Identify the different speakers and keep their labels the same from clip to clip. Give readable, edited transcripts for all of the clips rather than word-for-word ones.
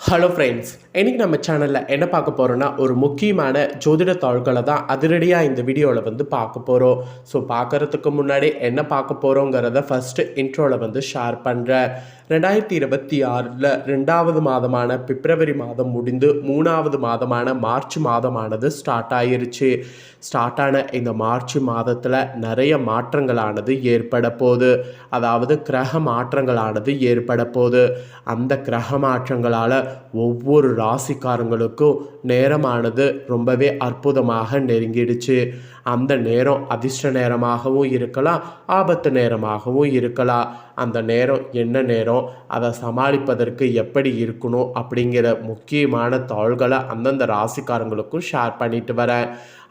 Speaker 1: Hello friends, இன்றைக்கி நம்ம சேனலில் என்ன பார்க்க போகிறோன்னா ஒரு முக்கியமான ஜோதிட தாள்களை தான் அதிரடியாக இந்த வீடியோவில் பார்க்க போகிறோம். ஸோ பார்க்குறதுக்கு முன்னாடி என்ன பார்க்க போகிறோங்கிறத ஃபஸ்ட்டு இன்ட்ரோவில் ஷேர் பண்ணுறேன். 2026 2வது மாதமான பிப்ரவரி மாதம் முடிந்து 3வது மாதமான மார்ச் மாதமானது ஸ்டார்ட் ஆயிருச்சு. ஸ்டார்ட் ஆன இந்த மார்ச் மாதத்தில் நிறைய மாற்றங்களானது ஏற்பட போகுது. அதாவது கிரக மாற்றங்களானது ஏற்பட போகுது. அந்த கிரக மாற்றங்களால் ஒவ்வொரு ராசிக்காரங்களுக்கும் நேரமானது ரொம்பவே அற்புதமாக நெருங்கிடுச்சு. அந்த நேரம் அதிர்ஷ்ட நேரமாகவும் இருக்கலாம், ஆபத்து நேரமாகவும் இருக்கலாம். அந்த நேரம் என்ன நேரம், அதை சமாளிப்பதற்கு எப்படி இருக்கணும் அப்படிங்கிற முக்கியமான தாள்களை அந்தந்த ராசிக்காரங்களுக்கும் ஷேர் பண்ணிட்டு வரேன்.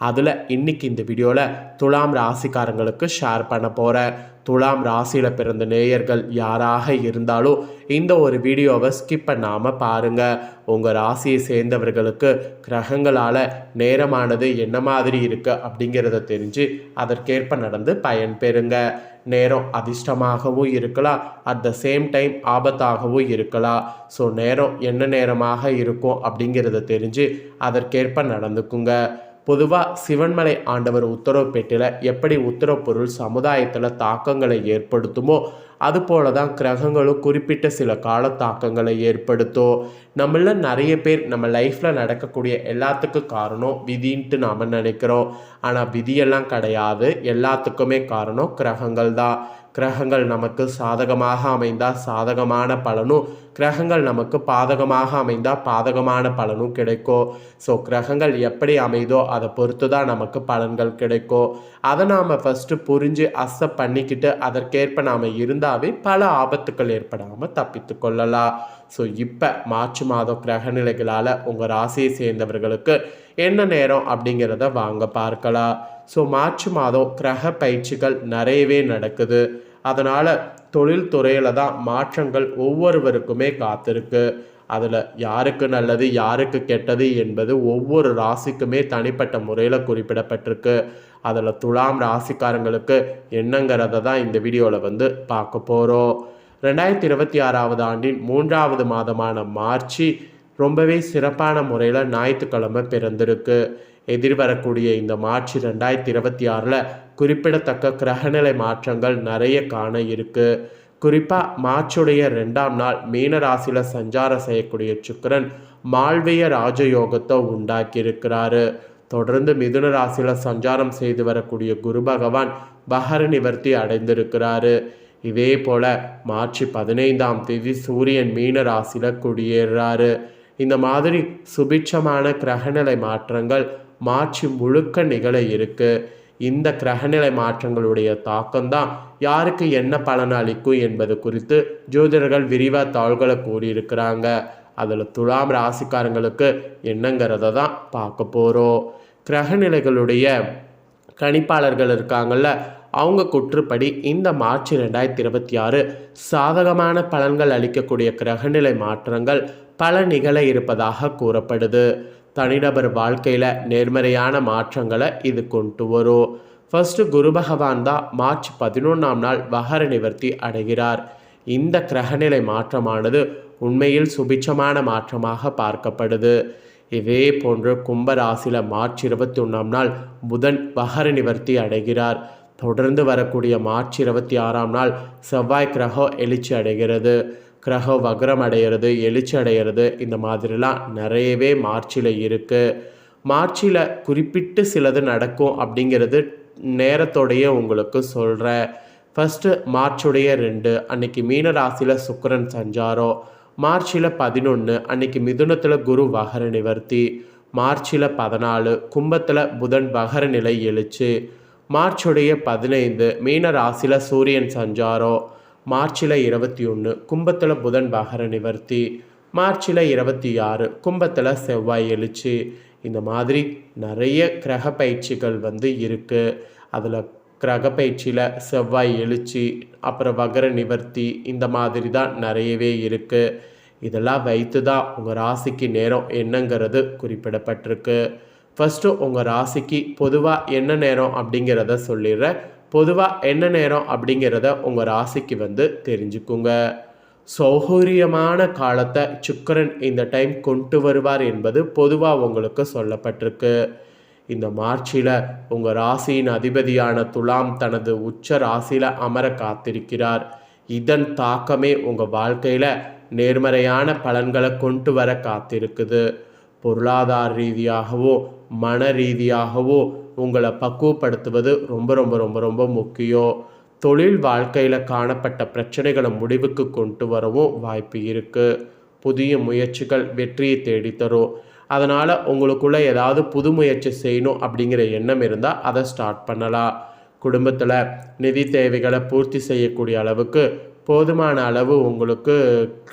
Speaker 1: அதில் இன்றைக்கி இந்த வீடியோவில் துலாம் ராசிக்காரங்களுக்கு ஷேர் பண்ண போகிறேன். துலாம் ராசியில் பிறந்த நேயர்கள் யாராக இருந்தாலும் இந்த ஒரு வீடியோவை ஸ்கிப் பண்ணாமல் பாருங்கள். உங்கள் ராசியை சேர்ந்தவர்களுக்கு கிரகங்களால் நேரமானது என்ன மாதிரி இருக்குது அப்படிங்கிறத தெரிஞ்சு அதற்கேற்ப நடந்து பயன் பெறுங்க. நேரம் அதிர்ஷ்டமாகவும் இருக்கலாம், அட் த சேம் டைம் ஆபத்தாகவும் இருக்கலாம். ஸோ நேரம் என்ன நேரமாக இருக்கும் அப்படிங்கிறத தெரிஞ்சு அதற்கேற்ப நடந்துக்குங்க. பொதுவாக சிவன்மலை ஆண்டவர் உத்தரவு பெட்டியில் எப்படி உத்தரவு பொருள் சமுதாயத்தில் தாக்கங்களை ஏற்படுத்துமோ அதுபோல தான் கிரகங்களும் குறிப்பிட்ட சில கால தாக்கங்களை ஏற்படுத்தும். நம்மள நிறைய பேர் நம்ம லைஃப்பில் நடக்கக்கூடிய எல்லாத்துக்கும் காரணம் விதின்ட்டு நாம் நினைக்கிறோம். ஆனால் விதியெல்லாம் கிடையாது, எல்லாத்துக்குமே காரணம் கிரகங்கள் தான். கிரகங்கள் நமக்கு சாதகமாக அமைந்தால் சாதகமான பலனும், கிரகங்கள் நமக்கு பாதகமாக அமைந்தால் பாதகமான பலனும் கிடைக்கும். ஸோ கிரகங்கள் எப்படி அமைதோ அதை பொறுத்து தான் நமக்கு பலன்கள் கிடைக்கும். அதை நாம் ஃபஸ்ட்டு புரிஞ்சு அக்செப்ட் பண்ணிக்கிட்டு அதற்கேற்ப நாம் இருந்தாவே பல ஆபத்துக்கள் ஏற்படாமல் தப்பித்து கொள்ளலாம். ஸோ இப்போ மார்ச் மாதம் கிரகநிலைகளால் உங்கள் ராசியை சேர்ந்தவர்களுக்கு என்ன நேரம் அப்படிங்கிறத வாங்க பார்க்கலாம். ஸோ மார்ச் மாதம் கிரக பயிற்சிகள் நிறையவே நடக்குது. அதனால் தொழில்துறையில் தான் மாற்றங்கள் ஒவ்வொருவருக்குமே காத்திருக்கு. அதில் யாருக்கு நல்லது யாருக்கு கெட்டது என்பது ஒவ்வொரு ராசிக்குமே தனிப்பட்ட முறையில் குறிப்பிடப்பட்டிருக்கு. அதில் துலாம் ராசிக்காரங்களுக்கு என்னங்கிறத தான் இந்த வீடியோவில் பார்க்க போகிறோம். 2026 ஆண்டின் 3வது மாதமான மார்ச் ரொம்பவே சிறப்பான முறையில் ஞாயிற்றுக்கிழமை பிறந்திருக்கு. எதிர்வரக்கூடிய இந்த மார்ச் 2026 குறிப்பிடத்தக்க கிரகநிலை மாற்றங்கள் நிறைய காண இருக்கு. குறிப்பாக மார்ச்சுடைய 2ஆம் நாள் மீன ராசியில் சஞ்சாரம் செய்யக்கூடிய சுக்கிரன் மால்விய ராஜயோகத்தை உண்டாக்கி இருக்கிறாரு. தொடர்ந்து மிதுன ராசியில் சஞ்சாரம் செய்து வரக்கூடிய குரு பகவான் பகர நிவர்த்தி அடைந்திருக்கிறாரு. இதே போல மார்ச் 15ஆம் தேதி சூரியன் மீன ராசியில் குடியேறாரு. இந்த மாதிரி சுபிட்சமான கிரகநிலை மாற்றங்கள் மார்ச் முழுக்க நிகழ இருக்கு. இந்த கிரகநிலை மாற்றங்களுடைய தாக்கம்தான் யாருக்கு என்ன பலன் அளிக்கும் என்பது குறித்து ஜோதிடர்கள் விரிவாக தாள்களை கூறியிருக்கிறாங்க. அதில் துலாம் ராசிக்காரங்களுக்கு என்னங்கிறத தான் பார்க்க போகிறோம். கிரகநிலைகளுடைய கணிப்பாளர்கள் இருக்காங்கள்ல, அவங்க குற்றுப்படி இந்த மார்ச் 2026 சாதகமான பலன்கள் அளிக்கக்கூடிய கிரகநிலை மாற்றங்கள் பல நிகழ இருப்பதாக கூறப்படுது. தனிநபர் வாழ்க்கையில் நேர்மறையான மாற்றங்களை இது கொண்டு வரும். ஃபர்ஸ்ட் குரு பகவான் தான் மார்ச் 11ஆம் நாள் வகர நிவர்த்தி அடைகிறார். இந்த கிரகநிலை மாற்றமானது உண்மையில் சுபிட்சமான மாற்றமாக பார்க்கப்படுது. இதே போன்று கும்பராசியில் மார்ச் 21ஆம் நாள் புதன் வகர நிவர்த்தி அடைகிறார். தொடர்ந்து வரக்கூடிய மார்ச் 26ஆம் நாள் செவ்வாய் கிரகம் எழுச்சி அடைகிறது. கிரகம் வக்ரம் அடைகிறது, எழுச்சி அடைகிறது. இந்த மாதிரிலாம் நிறையவே மார்ச்சில் இருக்குது. மார்ச்சில் குறிப்பிட்டு சிலது நடக்கும் அப்படிங்கிறது நேரத்தோடைய உங்களுக்கு சொல்கிறேன். ஃபஸ்ட்டு மார்ச்சுடைய 2 அன்னைக்கு மீன ராசியில் சுக்கிரன் சஞ்சாரம். மார்ச்சில் 11 அன்னைக்கு மிதுனத்தில் குரு வகர நிவர்த்தி. மார்ச்சில் 14 கும்பத்தில் புதன் வகர நிலை எழுச்சு. மார்ச்சுடைய 15 மீன ராசியில் சூரியன் சஞ்சாரம். மார்ச்சில் 21 கும்பத்தில் புதன் வகர நிவர்த்தி. மார்ச்சில் 26 கும்பத்தில் செவ்வாய் எழுச்சி. இந்த மாதிரி நிறைய கிரக பயிற்சிகள் இருக்குது. அதில் கிரக பயிற்சியில் செவ்வாய் எழுச்சி, அப்புறம் வகர நிவர்த்தி, இந்த மாதிரி தான் நிறையவே இருக்குது. இதெல்லாம் வைத்து தான் உங்கள் ராசிக்கு நேரம் என்னங்கிறது குறிப்பிடப்பட்டிருக்கு. ஃபஸ்ட்டு உங்கள் ராசிக்கு பொதுவாக என்ன நேரம் அப்படிங்கிறத சொல்லிடுறேன். பொதுவாக என்ன நேரம் அப்படிங்கிறத உங்கள் ராசிக்கு தெரிஞ்சுக்குங்க. சௌகரியமான காலத்தை சுக்கிரன் இந்த டைம் கொண்டு வருவார் என்பது பொதுவாக உங்களுக்கு சொல்லப்பட்டிருக்கு. இந்த மார்ச்சில் உங்கள் ராசியின் அதிபதியான துலாம் தனது உச்ச ராசியில் அமர காத்திருக்கிறார். இதன் தாக்கமே உங்கள் வாழ்க்கையில் நேர்மறையான பலன்களை கொண்டு வர காத்திருக்குது. பொருளாதார ரீதியாகவோ மன ரீதியாகவோ உங்களை பக்குவப்படுத்துவது ரொம்ப ரொம்ப ரொம்ப ரொம்ப முக்கியம். தொழில் வாழ்க்கையில் காணப்பட்ட பிரச்சனைகளை முடிவுக்கு கொண்டு வரவும் வாய்ப்பு இருக்குது. புதிய முயற்சிகள் வெற்றியை தேடித்தரும். அதனால் உங்களுக்குள்ளே ஏதாவது புது முயற்சி செய்யணும் அப்படிங்கிற எண்ணம் இருந்தால் அதை ஸ்டார்ட் பண்ணலாம். குடும்பத்தில் நிதி தேவைகளை பூர்த்தி செய்யக்கூடிய அளவுக்கு போதுமான அளவு உங்களுக்கு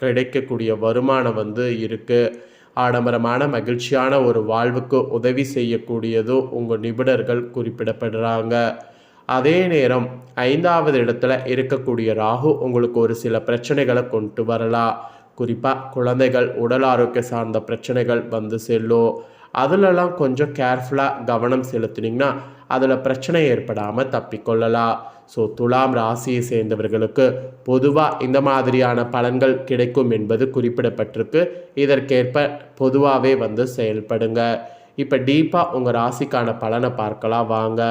Speaker 1: கிடைக்கக்கூடிய வருமானம் இருக்குது. ஆடம்பரமான மகிழ்ச்சியான ஒரு வாழ்வுக்கு உதவி செய்யக்கூடியதும் உங்கள் நிபுணர்கள் குறிப்பிடப்படுறாங்க. அதே நேரம் 5வது இடத்துல இருக்கக்கூடிய ராகு உங்களுக்கு ஒரு சில பிரச்சனைகளை கொண்டு வரலாம். குறிப்பாக குழந்தைகள் உடல் ஆரோக்கிய சார்ந்த பிரச்சனைகள் வந்து செல்லும். அதிலெல்லாம் கொஞ்சம் கேர்ஃபுல்லாக கவனம் செலுத்தினீங்கன்னா அதில் பிரச்சனை ஏற்படாமல் தப்பிக்கொள்ளலாம். ஸோ துலாம் ராசியை சேர்ந்தவர்களுக்கு பொதுவாக இந்த மாதிரியான பலன்கள் கிடைக்கும் என்பது குறிப்பிடப்பட்டிருக்கு. இதற்கேற்ப பொதுவாகவே வந்து செயல்படுங்க. இப்போ டீப்பாக உங்கள் ராசிக்கான பலனை பார்க்கலாம் வாங்க.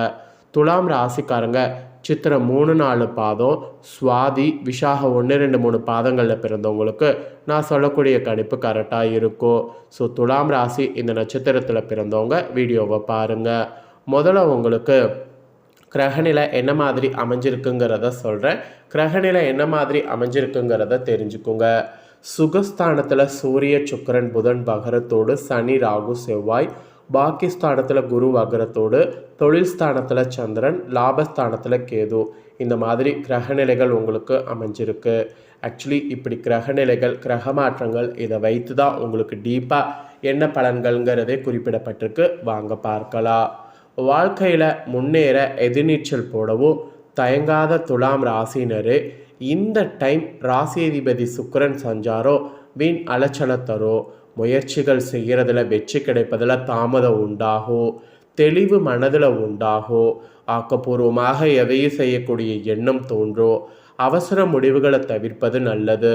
Speaker 1: துலாம் ராசிக்காரங்க சித்திரை 3-4 பாதம், சுவாதி விஷாக 1-2-3 பாதங்களில் பிறந்தவங்களுக்கு நான் சொல்லக்கூடிய கணிப்பு கரெக்டாக இருக்கும். ஸோ துலாம் ராசி இந்த நட்சத்திரத்தில் பிறந்தவங்க வீடியோவை பாருங்கள். முதல்ல உங்களுக்கு கிரகநிலை என்ன மாதிரி அமைஞ்சிருக்குங்கிறத சொல்கிறேன். கிரகநிலை என்ன மாதிரி அமைஞ்சிருக்குங்கிறத தெரிஞ்சுக்குங்க. சுகஸ்தானத்தில் சூரிய சுக்கிரன் புதன் பகரத்தோடு சனி ராகு செவ்வாய், பாக்கியஸ்தானத்தில் குரு வகரத்தோடு, தொழில் ஸ்தானத்தில் சந்திரன், லாபஸ்தானத்தில் கேது, இந்த மாதிரி கிரகநிலைகள் உங்களுக்கு அமைஞ்சிருக்கு. ஆக்சுவலி இப்படி கிரகநிலைகள் கிரக மாற்றங்கள் இதை வைத்து தான் உங்களுக்கு டீப்பாக என்ன பலன்கள்ங்கிறதே குறிப்பிடப்பட்டிருக்கு. வாங்க பார்க்கலாம். வாழ்க்கையில் முன்னேற எதிர்நீச்சல் போடவும் தயங்காத துலாம் ராசினரு இந்த டைம் ராசியதிபதி சுக்கிரன் சஞ்சாரம் வீண் அலைச்சலை தரும். முயற்சிகள் செய்கிறதுல வெற்றி கிடைப்பதில் தாமதம் உண்டாகும். தெளிவு மனதில் உண்டாகும். ஆக்கப்பூர்வமாக எதையும் செய்யக்கூடிய எண்ணம் தோன்றும். அவசர முடிவுகளை தவிர்ப்பது நல்லது.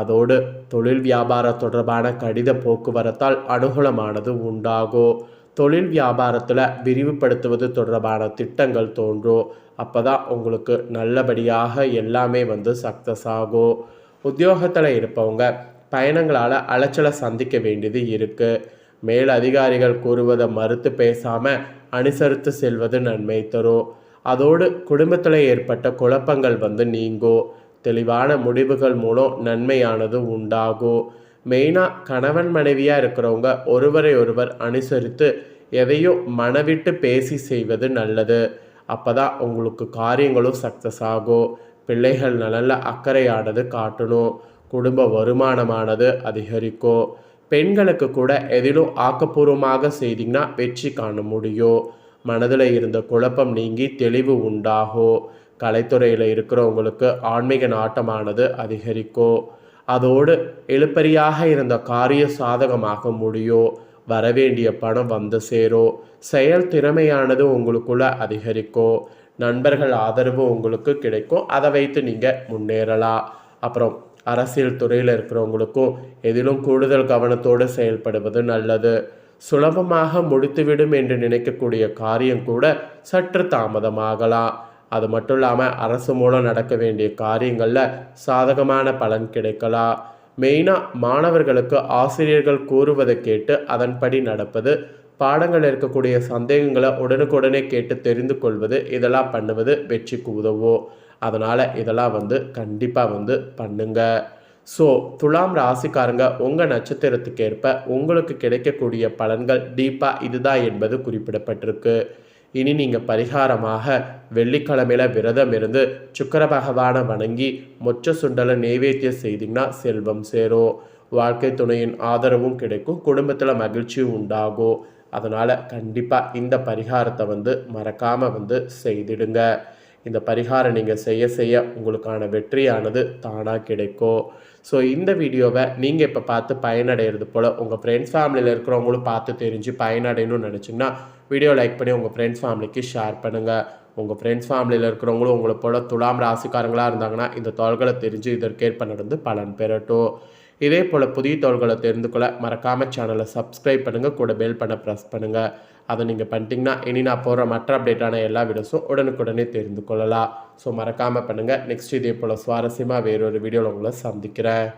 Speaker 1: அதோடு தொழில் வியாபாரம் தொடர்பான கடித போக்குவரத்தால் அனுகூலமானது உண்டாகும். தொழில் வியாபாரத்தில் விரிவுபடுத்துவது தொடர்பான திட்டங்கள் தோன்றும். அப்போ தான் உங்களுக்கு நல்லபடியாக எல்லாமே வந்து சக்ஸஸ் ஆகும். உத்தியோகத்தில் இருப்பவங்க பயணங்களால் அலைச்சலை சந்திக்க வேண்டியது இருக்குது. மேல் அதிகாரிகள் கூறுவதை மறுத்து பேசாமல் அனுசரித்து செல்வது நன்மை தரும். அதோடு குடும்பத்தில் ஏற்பட்ட குழப்பங்கள் வந்து நீங்கும். தெளிவான முடிவுகள் மூலம் நன்மையானது உண்டாகும். மெயினாக கணவன் மனைவியாக இருக்கிறவங்க ஒருவரை ஒருவர் அனுசரித்து எதையும் மனவிட்டு பேசி செய்வது நல்லது. அப்போ தான் உங்களுக்கு காரியங்களும் சக்ஸஸ் ஆகும். பிள்ளைகள் நலனில் அக்கறையானது காட்டணும். குடும்ப வருமானமானது அதிகரிக்கும். பெண்களுக்கு கூட எதிலும் ஆக்கப்பூர்வமாக செய்திங்கன்னா வெற்றி காண முடியும். மனதில் இருந்த குழப்பம் நீங்கி தெளிவு உண்டாகும். கலைத்துறையில் இருக்கிறவங்களுக்கு ஆன்மீக நாட்டமானது அதிகரிக்கும். அதோடு எழுப்பறியாக இருந்த காரிய சாதகமாக முடியும். வரவேண்டிய பணம் வந்து சேரும். செயல் திறமையானது உங்களுக்குள்ள அதிகரிக்கும். நண்பர்கள் ஆதரவு உங்களுக்கு கிடைக்கும். அதை வைத்து நீங்கள் முன்னேறலாம். அப்புறம் அரசியல் துறையில் இருக்கிறவங்களுக்கும் எதிலும் கூடுதல் கவனத்தோடு செயல்படுவது நல்லது. சுலபமாக முடித்துவிடும் என்று நினைக்கக்கூடிய காரியம் கூட சற்று தாமதமாகலாம். அது மட்டும் இல்லாமல் அரசு மூலம் நடக்க வேண்டிய காரியங்களில் சாதகமான பலன் கிடைக்கலாம். மெயினாக மாணவர்களுக்கு ஆசிரியர்கள் கூறுவதை கேட்டு அதன்படி நடப்பது, பாடங்கள் இருக்கக்கூடிய சந்தேகங்களை உடனுக்குடனே கேட்டு தெரிந்து கொள்வது, இதெல்லாம் பண்ணுவது வெற்றிக்கு உதவும். அதனால் இதெல்லாம் வந்து கண்டிப்பாக வந்து பண்ணுங்க. ஸோ துலாம் ராசிக்காரங்க உங்கள் நட்சத்திரத்துக்கு ஏற்ப உங்களுக்கு கிடைக்கக்கூடிய பலன்கள் டீப்பாக இதுதான் என்பது குறிப்பிடப்பட்டிருக்கு. இனி நீங்கள் பரிகாரமாக வெள்ளிக்கிழமையில் விரதம் இருந்து சுக்கிர பகவானை வணங்கி மொச்ச சுண்டலை நெய்வேத்தியம் செய்திங்கன்னா செல்வம் சேரும். வாழ்க்கை துணையின் ஆதரவும் கிடைக்கும். குடும்பத்தில் மகிழ்ச்சியும் உண்டாகும். அதனால் கண்டிப்பாக இந்த பரிகாரத்தை வந்து மறக்காமல் வந்து செய்திடுங்க. இந்த பரிகாரம் நீங்கள் செய்ய செய்ய உங்களுக்கான வெற்றியானது தானாக கிடைக்கும். ஸோ இந்த வீடியோவை நீங்கள் இப்போ பார்த்து பயனடைகிறது போல் உங்கள் ஃப்ரெண்ட்ஸ் ஃபேமிலியில் இருக்கிறவங்களும் பார்த்து தெரிஞ்சு பயனடையணும்னு நினச்சிங்கன்னா வீடியோ லைக் பண்ணி உங்கள் ஃப்ரெண்ட்ஸ் ஃபேமிலிக்கு ஷேர் பண்ணுங்கள். உங்கள் ஃப்ரெண்ட்ஸ் ஃபேமிலியில் இருக்கிறவங்களும் உங்களை போல் துலாம் ராசிக்காரங்களாக இருந்தாங்கன்னா இந்த தாள்களை தெரிஞ்சு இதற்கேற்ப நடந்து பலன் பெறட்டும். இதே போல் புதிய தாள்களை தெரிந்து கொள்ள மறக்காமல் சேனலை சப்ஸ்கிரைப் பண்ணுங்கள், கூட பெல் பண்ண ப்ரெஸ் பண்ணுங்கள். அதை நீங்கள் பண்ணிட்டீங்கன்னா இனி நான் போகிற மற்ற அப்டேட்டான எல்லா வீடியோஸும் உடனுக்குடனே தெரிந்து கொள்ளலாம். ஸோ மறக்காமல் பண்ணுங்கள். நெக்ஸ்ட் இதே போல் சுவாரஸ்யமாக வேறொரு வீடியோவில் உங்களை சந்திக்கிறேன்.